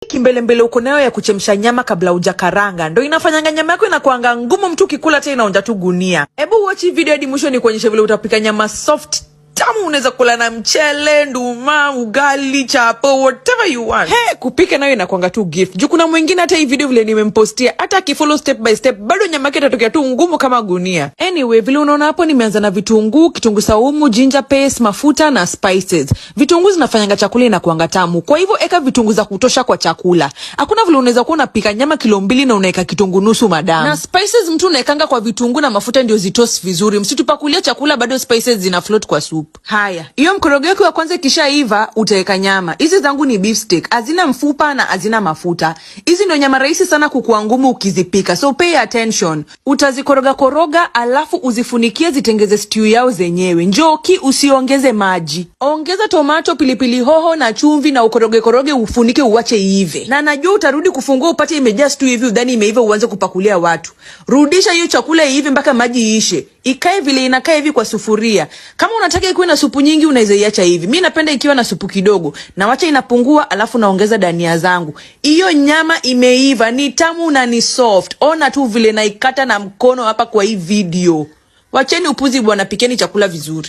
Kimbelembele uko nayo ya kuchemsha nyama kabla hujakaranga ndio inafanyanga nyama yako inakuanga ngumu, mtu kikula tena inaonja tu gunia. Hebu watch video hadi mwisho ni kuonyesha vile utapika nyama soft tamu, unaweza kula na mchele, nduma, ugali, chapo, whatever you want. Kupika nayo inakuanga tu gift. Juu kuna mwingine hata hii video vile nimempostia, hata akifollow step by step bado nyama yake itatokea tu ngumu kama gunia. Anyway, vile unaona hapo nimeanza na vitunguu, kitunguu saumu, ginger paste, mafuta na spices. Vitunguu zinafanyanga chakula inakuanga tamu. Kwa hivyo eka vitunguu za kutosha kwa chakula. Hakuna vile unaweza kuwa unapika nyama kilo 2 na unaweka kitunguu nusu madam. Na spices mtu unaekanga kwa vitunguu na mafuta ndio zitos vizuri. Msitupakulia chakula bado spices zina float kwa soup. Haya, hiyo mkorogo wako wa kwanza kishaiva, utaweka nyama. Hizi zangu ni beef steak, hazina mfupa na hazina mafuta. Hizi ndio nyama rahisi sana kukua ngumu ukizipika, so pay attention. Utazikoroga koroga alafu uzifunikie zitengeze stew yao zenyewe. Njoki usiongeze maji. Ongeza tomato, pilipili hoho na chumvi na ukoroge koroge ufunike uache iive. Na najua utarudi kufungua upate imejaa stew hivi udhani imeiva uanze kupakulia watu. Rudisha hiyo chakula iive mpaka maji iishe. Ikae vile inakaa hivi kwa sufuria. Kama unataka ikuwe na supu nyingi unaweza iacha hivi. Mimi napenda ikiwa na supu kidogo. Na wacha inapungua alafu naongeza dania zangu. Hiyo nyama imeiva, ni tamu na ni soft. Ona tu vile naikata na mkono hapa kwa hii video. Wacheni upuzi bwana, pikeni chakula vizuri.